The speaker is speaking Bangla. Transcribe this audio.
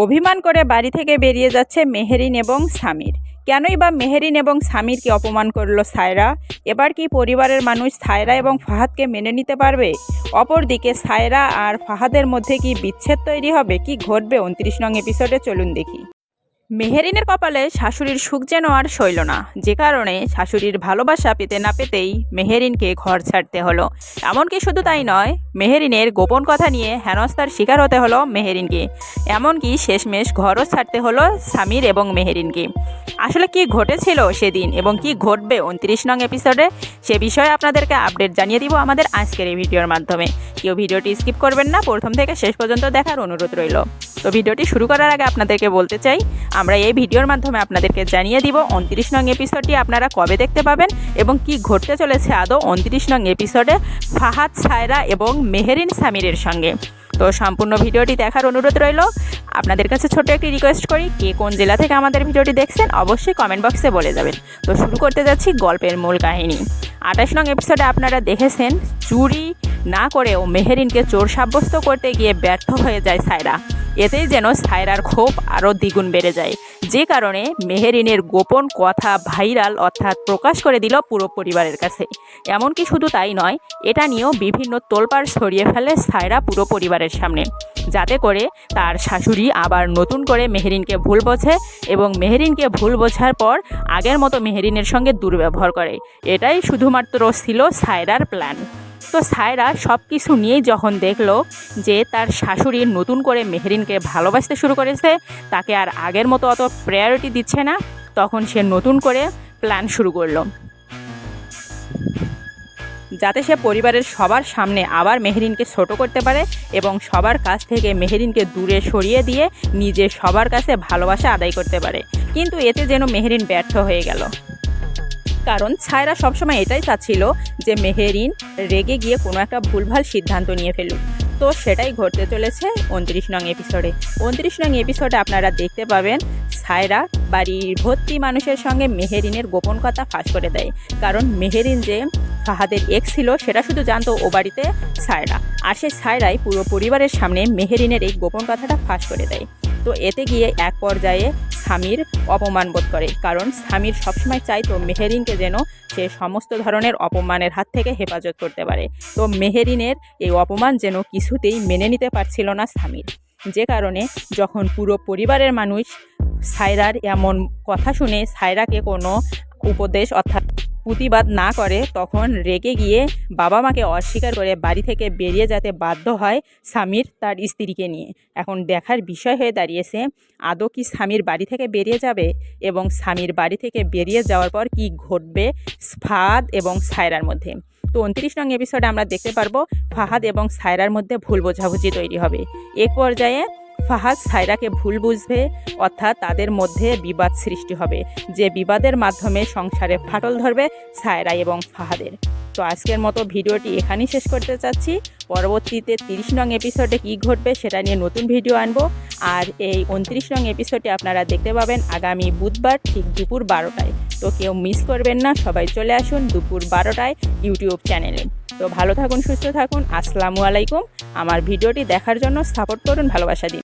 অভিমান করে বাড়ি থেকে বেরিয়ে যাচ্ছে মেহেরিন এবং সামির। কেনই বা মেহেরিন এবং সামিরকে অপমান করলো সায়রা? এবার কি পরিবারের মানুষ সায়রা এবং ফাহাদকে মেনে নিতে পারবে? অপরদিকে সায়রা আর ফাহাদের মধ্যে কি বিচ্ছেদ তৈরি হবে? কি ঘটবে 29 নং এপিসোডে? চলুন দেখি। মেহেরিনের কপালে শাশুড়ির সুখ যেন আর সইল না, যে কারণে শাশুড়ির ভালোবাসা পেতে না পেতেই মেহেরিনকে ঘর ছাড়তে হলো। এমনকি শুধু তাই নয়, মেহেরিনের গোপন কথা নিয়ে হেনস্থার শিকার হতে হলো মেহেরিনকে। এমনকি শেষমেশ ঘরও ছাড়তে হলো সামির এবং মেহেরিনকে। আসলে কি ঘটেছিল সেদিন এবং কি ঘটবে 29 নং এপিসোডে, সে বিষয়ে আপনাদেরকে আপডেট জানিয়ে দিব আমাদের আজকের এই ভিডিওর মাধ্যমে। কেউ ভিডিওটি স্কিপ করবেন না, প্রথম থেকে শেষ পর্যন্ত দেখার অনুরোধ রইল। তো ভিডিওটি শুরু করার আগে আপনাদেরকে বলতে চাই, আমরা এই ভিডিওর মাধ্যমে আপনাদেরকে জানিয়ে দিব 29 নং এপিসোডটি আপনারা কবে দেখতে পাবেন এবং কি ঘটতে চলেছে আদৌ 29 নং এপিসোডে ফাহাদ, সায়রা এবং মেহেরিন সামিরের সঙ্গে। তো সম্পূর্ণ ভিডিওটি দেখার অনুরোধ রইল। আপনাদের কাছে ছোট্ট একটি রিকোয়েস্ট করি, কে কোন জেলা থেকে আমাদের ভিডিওটি দেখছেন অবশ্যই কমেন্ট বক্সে বলে যাবেন। তো শুরু করতে যাচ্ছি গল্পের মূল কাহিনী। 28 নং এপিসোডে আপনারা দেখেছেন, চুরি না করেও মেহেরিনকে চোর সাব্যস্ত করতে গিয়ে ব্যর্থ হয়ে যায় সায়রা। এতেই যেন সায়রার ক্ষোভ আরও দ্বিগুণ বেড়ে যায়, যে কারণে মেহেরিনের গোপন কথা ভাইরাল অর্থাৎ প্রকাশ করে দিল পুরো পরিবারের কাছে। এমনকি শুধু তাই নয়, এটা নিয়েও বিভিন্ন তোলপাড় ছড়িয়ে ফেলে সায়রা পুরো পরিবারের সামনে, যাতে করে তার শাশুড়ি আবার নতুন করে মেহেরিনকে ভুল বোঝে এবং মেহেরিনকে ভুল বোঝার পর আগের মতো মেহেরিনের সঙ্গে দুর্ব্যবহার করে। এটাই শুধুমাত্র ছিল সায়রার প্ল্যান। তো সায়রা সব কিছু নিয়েই যখন দেখলো যে তার শাশুড়ি নতুন করে মেহেরিনকে ভালোবাসতে শুরু করেছে, তাকে আর আগের মতো অত প্রায়োরিটি দিচ্ছে না, তখন সে নতুন করে প্ল্যান শুরু করলো, যাতে সে পরিবারের সবার সামনে আবার মেহেরিনকে ছোট করতে পারে এবং সবার কাছ থেকে মেহেরিনকে দূরে সরিয়ে দিয়ে নিজে সবার কাছে ভালোবাসা আদায় করতে পারে। কিন্তু এতে যেন মেহেরিন ব্যর্থ হয়ে গেল, কারণ সায়রা সবসময় এটাই চাচ্ছিল যে মেহেরিন রেগে গিয়ে কোনো একটা ভুলভাল সিদ্ধান্ত নিয়ে ফেলুক। তো সেটাই ঘটতে চলেছে 29 নং এপিসোডে। 29 নং এপিসোডে আপনারা দেখতে পাবেন সায়রা বাড়ির ভর্তি মানুষের সঙ্গে মেহেরিনের গোপন কথা ফাঁস করে দেয়। কারণ মেহেরিন যে ফাহাদের এক্স ছিল সেটা শুধু জানতো ও বাড়িতে সায়রা, আর সেই সায়রাই পুরো পরিবারের সামনে মেহেরিনের এই গোপন কথাটা ফাঁস করে দেয়। তো এতে গিয়ে এক পর্যায়ে সামির অপমান বোধ করে, কারণ সামির সবসময় চাইতো মেহেরিনকে যেন সে সমস্ত ধরনের অপমানের হাত থেকে হেফাজত করতে পারে। তো মেহেরিনের এই অপমান যেন কিছুতেই মেনে নিতে পারছিল না সামির, যে কারণে যখন পুরো পরিবারের মানুষ সায়রার এমন কথা শুনে সায়রাকে কোনো উপদেশ অর্থাৎ প্রতিবাদ না করে, তখন রেগে গিয়ে বাবা মাকে অস্বীকার করে বাড়ি থেকে বেরিয়ে যেতে বাধ্য হয় সামির তার স্ত্রীকে নিয়ে। এখন দেখার বিষয় হয়ে দাঁড়িয়েছে, আদৌ কি সামির বাড়ি থেকে বেরিয়ে যাবে এবং সামির বাড়ি থেকে বেরিয়ে যাওয়ার পর কি ঘটবে ফাহাদ এবং সায়রার মধ্যে। তো 29 নং এপিসোডে আমরা দেখতে পারবো ফাহাদ এবং সায়রার মধ্যে ভুল বোঝাবুঝি তৈরি হবে। এক পর্যায়ে ফাহাদ সায়রাকে ভুল বুঝবে, অর্থাৎ তাদের মধ্যে বিবাদ সৃষ্টি হবে, যে বিবাদের মাধ্যমে সংসারে ফাটল ধরবে সায়রা এবং ফাহাদের। তো আজকের মতো ভিডিওটি এখানেই শেষ করতে চাচ্ছি। পরবর্তীতে 30 নং এপিসোডে কী ঘটবে সেটা নিয়ে নতুন ভিডিও আনবো। আর এই 29 নং এপিসোডটি আপনারা দেখতে পাবেন আগামী বুধবার ঠিক দুপুর 12টায়। তো কেউ মিস করবেন না, সবাই চলে আসুন দুপুর 12টায় ইউটিউব চ্যানেলে। তো ভালো থাকুন, সুস্থ থাকুন, আসসালামু আলাইকুম। আমার ভিডিওটি দেখার জন্য সাপোর্ট করুন, ভালোবাসা দিন।